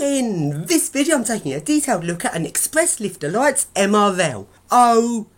In this video I'm taking a detailed look at an Express Lift Alliance MRL. Oh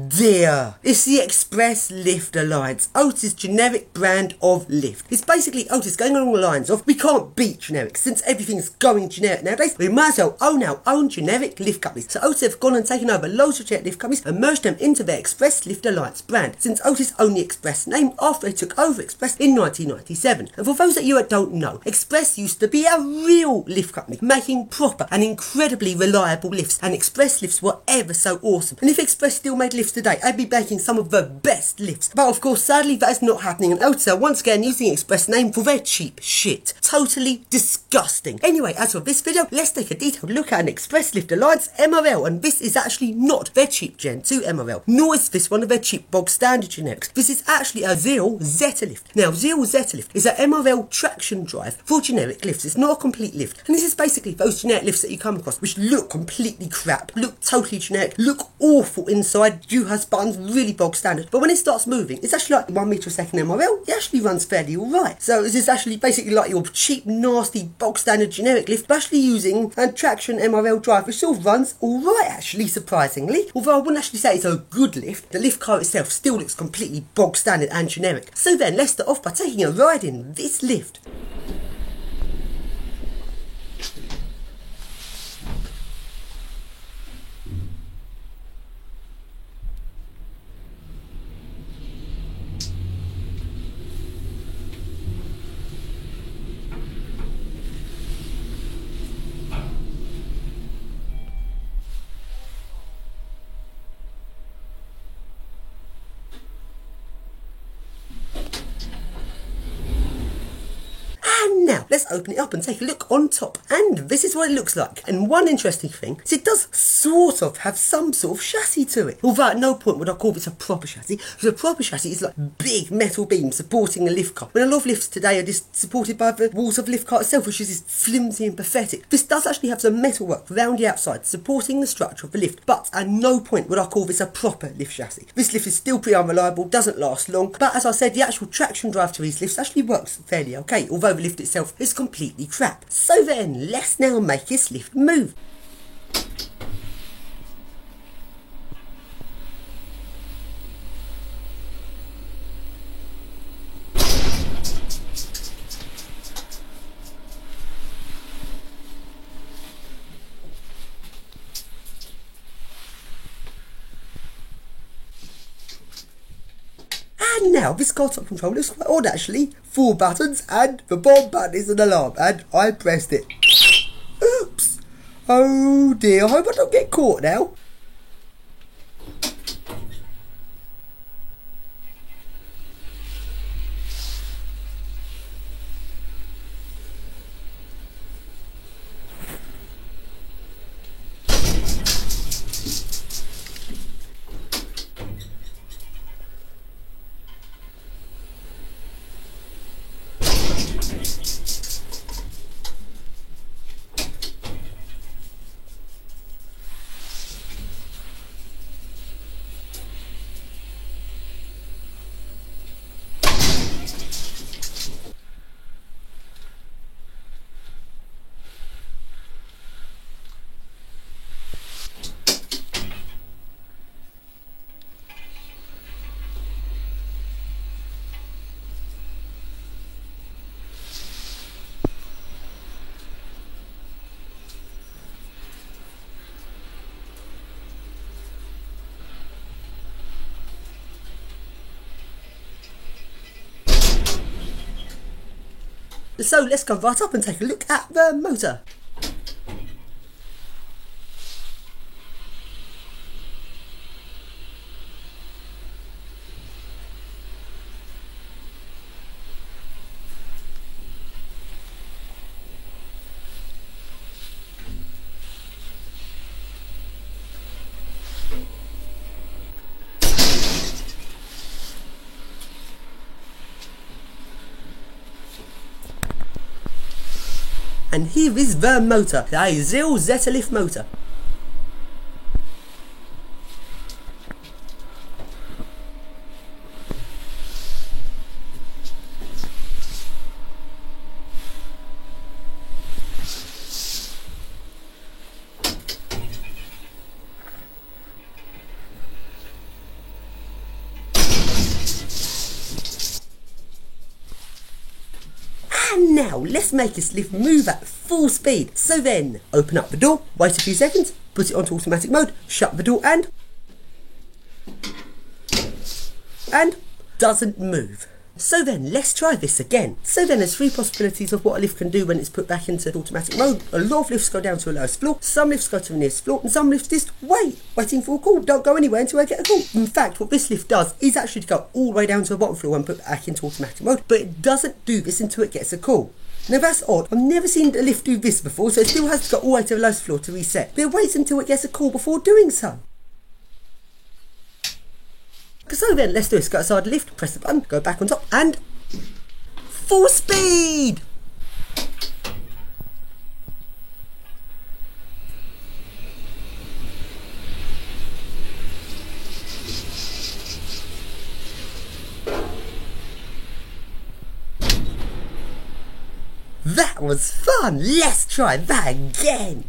dear. It's the Express Lift Alliance, Otis' generic brand of lift. It's basically Otis going along the lines of, we can't beat generic. Since everything's going generic nowadays, we might as well own our own generic lift companies. So Otis have gone and taken over loads of generic lift companies and merged them into their Express Lift Alliance brand, since Otis owned the Express name after they took over Express in 1997. And for those of you that don't know, Express used to be a real lift company, making proper and incredibly reliable lifts, and Express lifts were ever so awesome. And if Express still made lifts today, I'd be making some of the best lifts. But of course, sadly, that is not happening, and Otis are once again using the Express name for their cheap shit. Totally disgusting. Anyway, as for this video, let's take a detailed look at an Express Lift Alliance MRL, and this is actually not their cheap Gen 2 MRL, nor is this one of their cheap bog standard generics. This is actually a Zeal Zeta lift. Now, Zeal Zeta lift is an MRL traction drive for generic lifts. It's not a complete lift, and this is basically those generic lifts that you come across which look completely crap, look totally generic, look awful inside, has buttons, really bog standard, but when it starts moving, it's actually like 1 meter a second MRL. It actually runs fairly alright. So this is actually basically like your cheap, nasty, bog standard generic lift, but actually using a traction MRL drive, which still runs alright actually, surprisingly. Although I wouldn't actually say it's a good lift, the lift car itself still looks completely bog standard and generic. So then, let's start off by taking a ride in this lift. Now, let's open it up and take a look on top, and this is what it looks like. And one interesting thing is it does sort of have some sort of chassis to it, although at no point would I call this a proper chassis, because a proper chassis is like big metal beams supporting a lift car, when a lot of lifts today are just supported by the walls of the lift car itself, which is just flimsy and pathetic. This does actually have some metalwork around the outside supporting the structure of the lift, but at no point would I call this a proper lift chassis. This lift is still pretty unreliable, doesn't last long, but as I said, the actual traction drive to these lifts actually works fairly okay, although the lift itself is completely crap. So then, let's now make this lift move. And now, this car top control is quite odd actually. 4 buttons, and the bomb button is an alarm, and I pressed it. Oops! Oh dear, I hope I don't get caught now. So let's go right up and take a look at the motor. And here is the motor, the Zeal Zeta lift motor. Now let's make this lift move at full speed. So then, open up the door, wait a few seconds, put it onto automatic mode, shut the door and doesn't move. So then, let's try this again. So then there's three possibilities of what a lift can do when it's put back into automatic mode. A lot of lifts go down to the lowest floor, some lifts go to the nearest floor, and some lifts just waiting for a call. Don't go anywhere until I get a call. In fact, what this lift does is actually to go all the way down to the bottom floor and put back into automatic mode, but it doesn't do this until it gets a call. Now that's odd. I've never seen a lift do this before, so it still has to go all the way to the lowest floor to reset, but it waits until it gets a call before doing so. So then, let's do this. Go outside the lift, press the button, go back on top, and full speed! That was fun! Let's try that again!